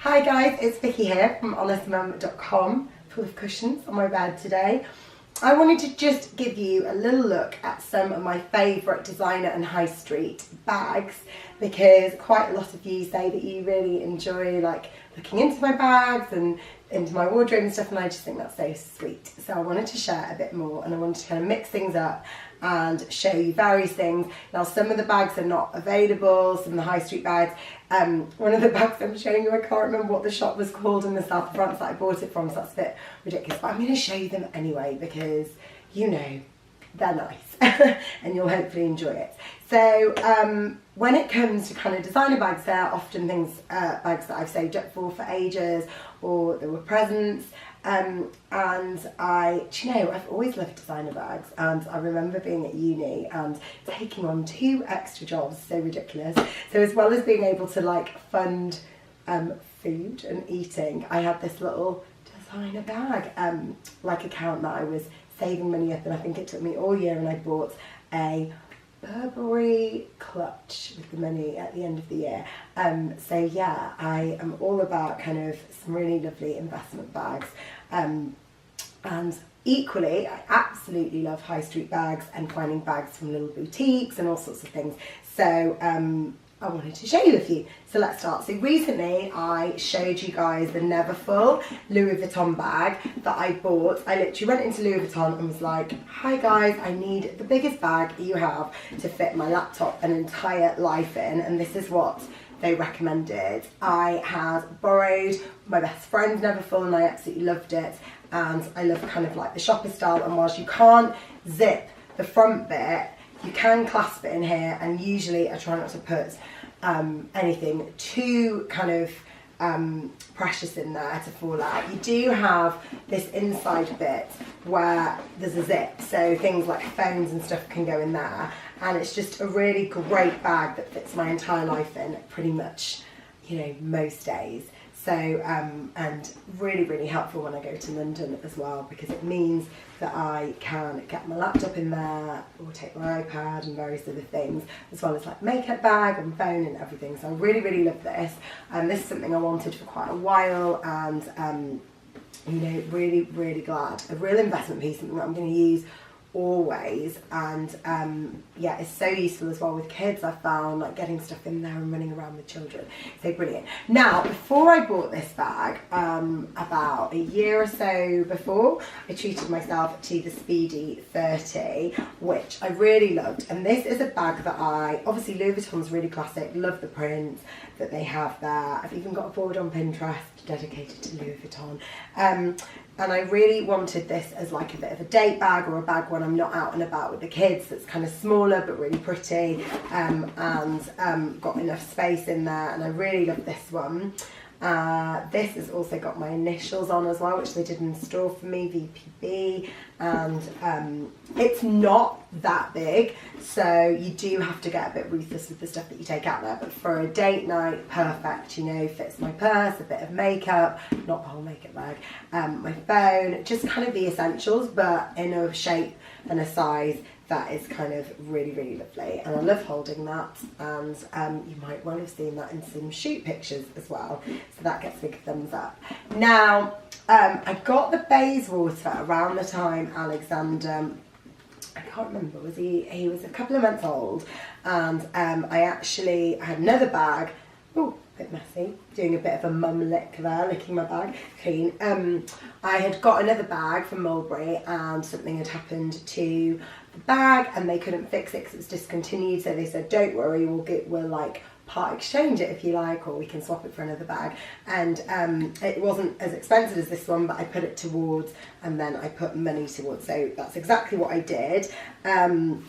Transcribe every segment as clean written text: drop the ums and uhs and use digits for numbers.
Hi guys, it's Vicky here from honestmum.com, full of cushions on my bed today. I wanted to just give you a little look at some of my favourite designer and high street bags, because quite a lot of you say that you really enjoy like looking into my bags and into my wardrobe and stuff, and I just think that's so sweet. So I wanted to share a bit more, and I wanted to kind of mix things up and show you various things. Now some of the bags are not available, some of the high street bags. One of the bags I'm showing you, I can't remember what the shop was called in the south of France that I bought it from, so that's a bit ridiculous, but I'm going to show you them anyway because, you know, they're nice and you'll hopefully enjoy it. So when it comes to kind of designer bags, they're often things, bags that I've saved up for ages, or they were presents. And do you know, I've always loved designer bags, and I remember being at uni and taking on 2 extra jobs, so ridiculous. So as well as being able to like fund food and eating, I had this little designer bag like account that I was saving money up, and I think it took me all year, and I bought a Burberry clutch with the money at the end of the year. So yeah, I am all about kind of some really lovely investment bags, and equally I absolutely love high street bags and finding bags from little boutiques and all sorts of things. So I wanted to show you a few. So let's start. So recently I showed you guys the Neverfull Louis Vuitton bag that I bought. I literally went into Louis Vuitton and was like, hi guys, I need the biggest bag you have to fit my laptop an entire life in, and this is what they recommended. I had borrowed my best friend's Neverfull and I absolutely loved it, and I love kind of like the shopper style, and whilst you can't zip the front bit, you can clasp it in here, and usually I try not to put anything too kind of precious in there to fall out. You do have this inside bit where there's a zip, so things like phones and stuff can go in there, and it's just a really great bag that fits my entire life in pretty much, you know, most days. So and really helpful when I go to London as well, because it means that I can get my laptop in there, or take my iPad and various other things, as well as like makeup bag and phone and everything. So I really love this, and this is something I wanted for quite a while, and you know, really glad. A real investment piece, something that I'm going to use always, and yeah, it's so useful as well with kids. I found like getting stuff in there and running around with children, so brilliant. Now before I bought this bag, about a year or so before, I treated myself to the Speedy 30, which I really loved, and this is a bag that obviously Louis Vuitton's really classic, love the prints that they have there. I've even got a board on Pinterest dedicated to Louis Vuitton, and I really wanted this as like a bit of a date bag, or a bag when I'm not out and about with the kids, that's kind of smaller but really pretty, and got enough space in there, and I really love this one. This has also got my initials on as well, which they did in store for me, VPB, and it's not that big, so you do have to get a bit ruthless with the stuff that you take out there, but for a date night, perfect, you know, fits my purse, a bit of makeup, not the whole makeup bag, my phone, just kind of the essentials, but in a shape and a size that is kind of really lovely, and I love holding that, and you might well have seen that in some shoot pictures as well, so that gets big thumbs up. Now I got the Bayswater around the time Alexander, I can't remember, he was a couple of months old, and I had another bag, oh, a bit messy, doing a bit of a mum lick there, licking my bag clean. I had got another bag from Mulberry, and something had happened to the bag and they couldn't fix it because it was discontinued, so they said don't worry, we'll like part exchange it if you like, or we can swap it for another bag. And it wasn't as expensive as this one, but I put it towards, and then I put money towards, so that's exactly what I did. And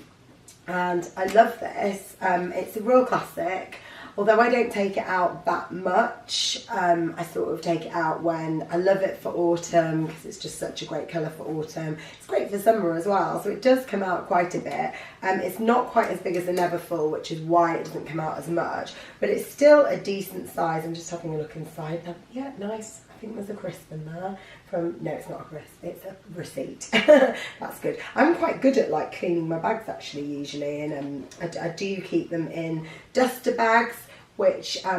I love this. It's a real classic. Although I don't take it out that much, I sort of take it out when I love it for autumn, because it's just such a great colour for autumn. It's great for summer as well, so it does come out quite a bit. It's not quite as big as the Neverfull, which is why it doesn't come out as much, but it's still a decent size. I'm just having a look inside. Yeah, nice. I think there's a crisp in there. No, it's not a crisp, it's a receipt. That's good. I'm quite good at like cleaning my bags actually usually, and I do keep them in duster bags which I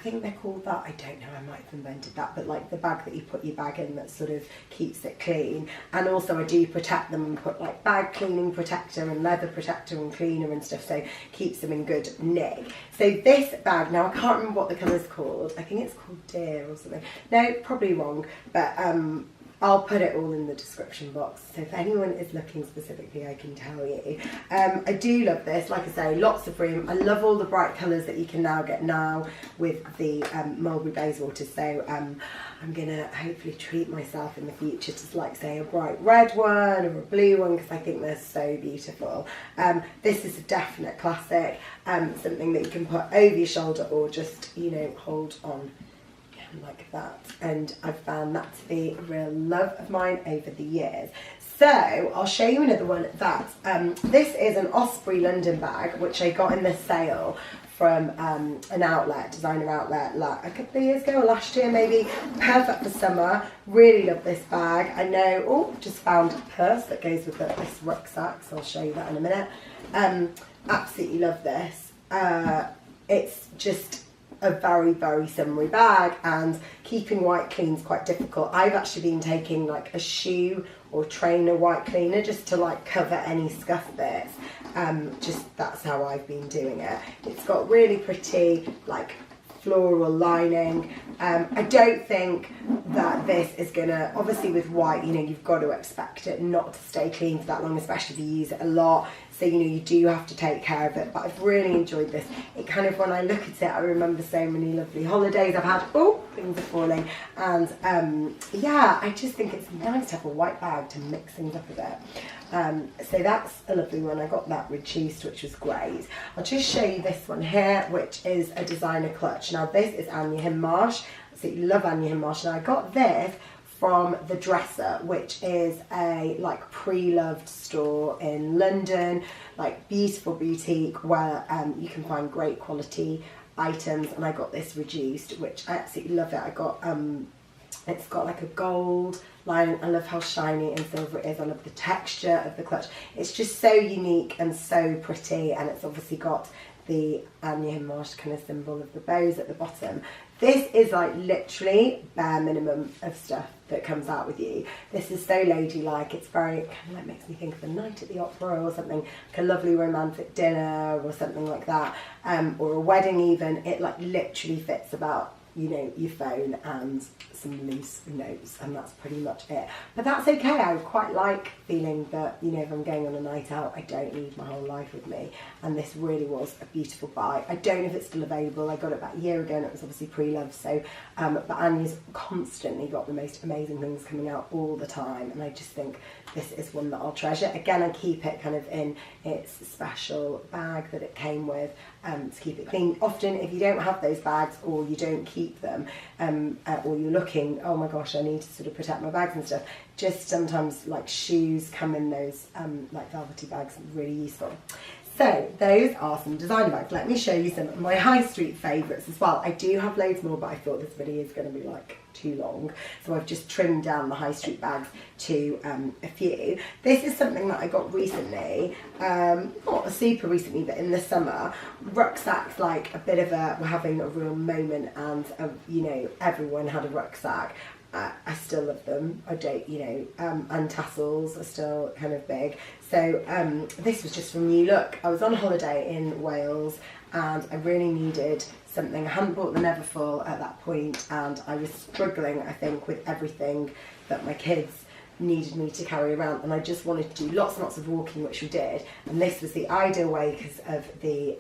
think they're called that. I don't know, I might have invented that, but like the bag that you put your bag in that sort of keeps it clean. And also I do protect them and put like bag cleaning protector and leather protector and cleaner and stuff, so keeps them in good nick. So this bag, now I can't remember what the colour's called. I think it's called Deer or something. No, probably wrong, but I'll put it all in the description box, so if anyone is looking specifically, I can tell you. I do love this, like I say, lots of room. I love all the bright colours that you can now get now with the Mulberry Bayswater, so I'm going to hopefully treat myself in the future to, like, say, a bright red one or a blue one, because I think they're so beautiful. This is a definite classic, something that you can put over your shoulder or just, you know, hold on like that, and I've found that to be a real love of mine over the years. So I'll show you another one that this is an Osprey London bag, which I got in the sale from an outlet, designer outlet, like a couple of years ago or last year maybe. Perfect for summer. Really love this bag. I know, oh, just found a purse that goes with this rucksack, so I'll show you that in a minute. Absolutely love this. It's just a very, very summery bag, and keeping white clean is quite difficult. I've actually been taking like a shoe or trainer white cleaner just to like cover any scuff bits. Just that's how I've been doing it. It's got really pretty like floral lining. I don't think that this is gonna, obviously with white, you know, you've got to expect it not to stay clean for that long, especially if you use it a lot. So, you know, you do have to take care of it, but I've really enjoyed this. It kind of, when I look at it, I remember so many lovely holidays I've had. Oh, things are falling. And yeah, I just think it's nice to have a white bag to mix things up a bit. So that's a lovely one. I got that reduced, which was great. I'll just show you this one here, which is a designer clutch. Now this is Anya Hindmarch. So you love Anya Hindmarch. And I got this from The Dresser, which is a like pre-loved store in London, like beautiful boutique where you can find great quality items. And I got this reduced, which I absolutely love it. I got it's got like a gold lining. I love how shiny and silver it is. I love the texture of the clutch. It's just so unique and so pretty, and it's obviously got the Anya Hindmarch kind of symbol of the bows at the bottom. This is like literally bare minimum of stuff that comes out with you. This is so ladylike. It's very, kind of like makes me think of a night at the opera or something, like a lovely romantic dinner or something like that, or a wedding even. It like literally fits about, you know, your phone and some loose notes, and that's pretty much it. But that's okay. I quite like feeling that, you know, if I'm going on a night out, I don't need my whole life with me. And this really was a beautiful buy. I don't know if it's still available. I got it about a year ago and it was obviously pre-loved. So, but Anya's constantly got the most amazing things coming out all the time. And I just think this is one that I'll treasure. Again, I keep it kind of in its special bag that it came with to keep it clean. Often if you don't have those bags or you don't keep them, or you're looking, oh my gosh, I need to sort of protect my bags and stuff, just sometimes like shoes come in those like velvety bags, really useful. So those are some designer bags. Let me show you some of my high street favourites as well. I do have loads more, but I thought this video is going to be like too long, so I've just trimmed down the high street bags to a few. This is something that I got recently, not super recently, but in the summer. Rucksacks, like a bit of a, we're having a real moment, and you know, everyone had a rucksack. I still love them. I don't, you know, and tassels are still kind of big. So this was just from New Look. I was on holiday in Wales and I really needed something. I hadn't bought the Neverfull at that point, and I was struggling, I think, with everything that my kids needed me to carry around, and I just wanted to do lots and lots of walking, which we did, and this was the ideal way because of the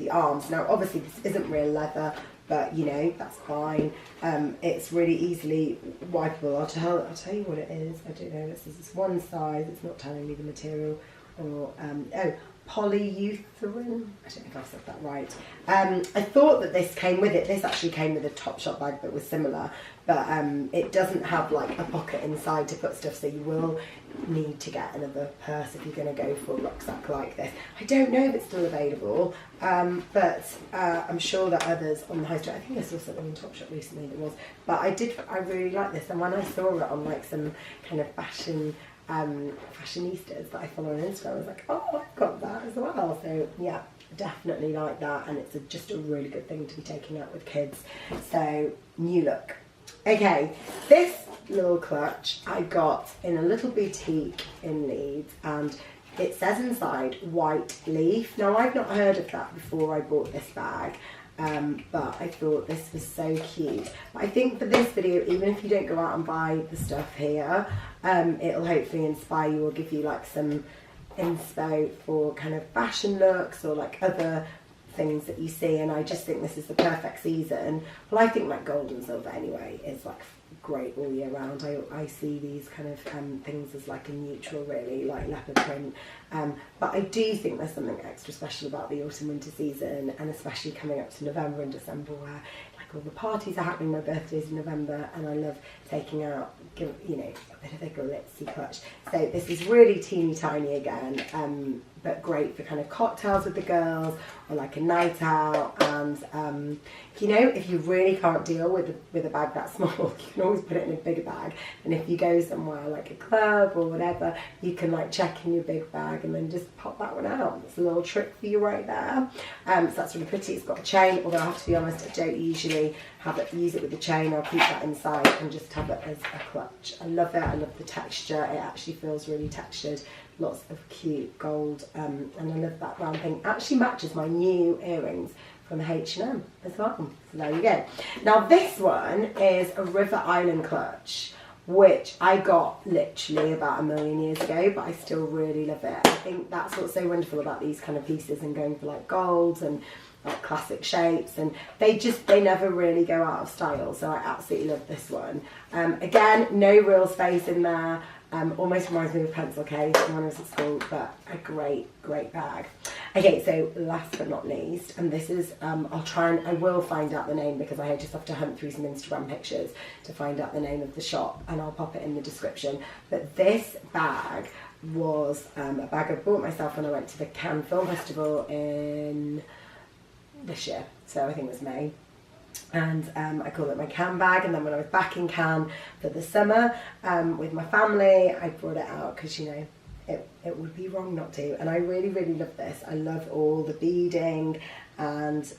arms. Now obviously this isn't real leather, but you know, that's fine. It's really easily wipeable. I'll tell you what it is. I don't know, it's one size, it's not telling me the material, or oh, polyurethane. I don't know if I said that right. I thought that this came with it. This actually came with a Topshop bag that was similar, but it doesn't have like a pocket inside to put stuff, so you will need to get another purse if you're going to go for a rucksack like this. I don't know if it's still available, but I'm sure that others on the high street, I think I saw something in Topshop recently that was, but I really like this, and when I saw it on like some kind of fashionistas that I follow on Instagram, I was like, oh, I've got that as well. So yeah, definitely like that, and it's just a really good thing to be taking out with kids. So new look. Okay, this little clutch I got in a little boutique in Leeds, and it says inside white leaf. Now I've not heard of that before I bought this bag, but I thought this was so cute. But I think for this video, even if you don't go out and buy the stuff here, it'll hopefully inspire you or give you like some inspo for kind of fashion looks or like other things that you see. And I just think this is the perfect season. Well, I think like gold and silver anyway is like great all year round. I see these kind of things as like a neutral, really, like leopard print, but I do think there's something extra special about the autumn winter season, and especially coming up to November and December, where like all the parties are happening. My birthday's in November, and I love taking out, you know, a bit of a glitzy clutch. So this is really teeny tiny again, but great for kind of cocktails with the girls or like a night out. And you know, if you really can't deal with a bag that small, you can always put it in a bigger bag. And if you go somewhere like a club or whatever, you can like check in your big bag and then just pop that one out. It's a little trick for you right there. So that's really pretty. It's got a chain, although I have to be honest, I don't usually use it with the chain. I'll keep that inside and just have it as a clutch. I love it. I love the texture. It actually feels really textured. Lots of cute gold, and I love that round thing. Actually matches my new earrings from H&M as well. So there you go. Now this one is a River Island clutch, which I got literally about 1,000,000 years ago, but I still really love it. I think that's what's so wonderful about these kind of pieces and going for like golds and like classic shapes, and they never really go out of style. So I absolutely love this one. Again, no real space in there. Almost reminds me of a pencil case from when I was at school, but a great bag. Okay, so last but not least, and this is, I will find out the name, because I just have to hunt through some Instagram pictures to find out the name of the shop, and I'll pop it in the description. But this bag was a bag I bought myself when I went to the Cannes Film Festival in this year, so I think it was May. And I call it my Cannes bag. And then when I was back in Cannes for the summer with my family, I brought it out because, you know, it would be wrong not to. And I really love this. I love all the beading and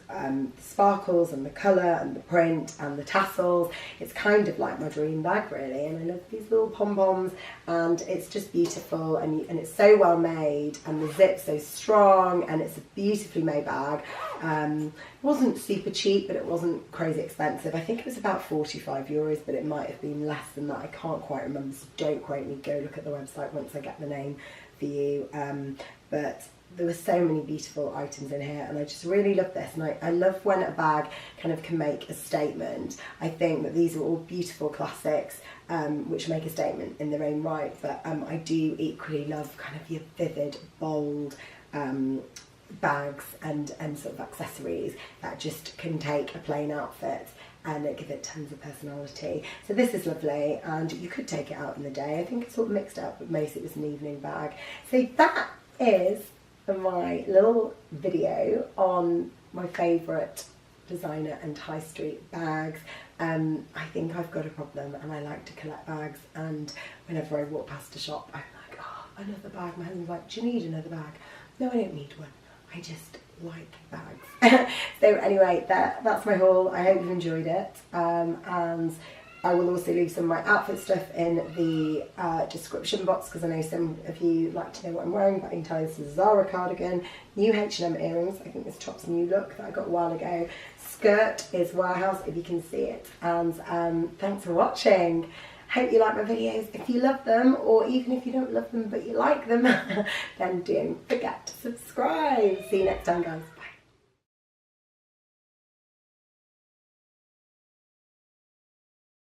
sparkles and the colour and the print and the tassels. It's kind of like my dream bag, really. And I love these little pom-poms, and it's just beautiful, and it's so well made, and the zip's so strong, and it's a beautifully made bag. It wasn't super cheap, but it wasn't crazy expensive. I think it was about 45 euros, but it might have been less than that. I can't quite remember, so don't quote me. Go look at the website once I get the name for you. But there were so many beautiful items in here, and I just really love this. And I love when a bag kind of can make a statement. I think that these are all beautiful classics, which make a statement in their own right, but I do equally love kind of your vivid, bold bags and sort of accessories that just can take a plain outfit and give it tons of personality. So this is lovely, and you could take it out in the day. I think it's all mixed up, but mostly it was an evening bag. So that is my little video on my favourite designer and high street bags. I think I've got a problem, and I like to collect bags, and whenever I walk past a shop, I'm like, oh, another bag. My husband's like, do you need another bag? No, I don't need one. I just like bags. So anyway, that's my haul. I hope you've enjoyed it, and I will also leave some of my outfit stuff in the description box, because I know some of you like to know what I'm wearing, but I can tell you this is a Zara cardigan, new H&M earrings. I think this top's new look that I got a while ago. Skirt is Warehouse, if you can see it. And thanks for watching. Hope you like my videos. If you love them, or even if you don't love them but you like them, then don't forget to subscribe. See you next time, guys.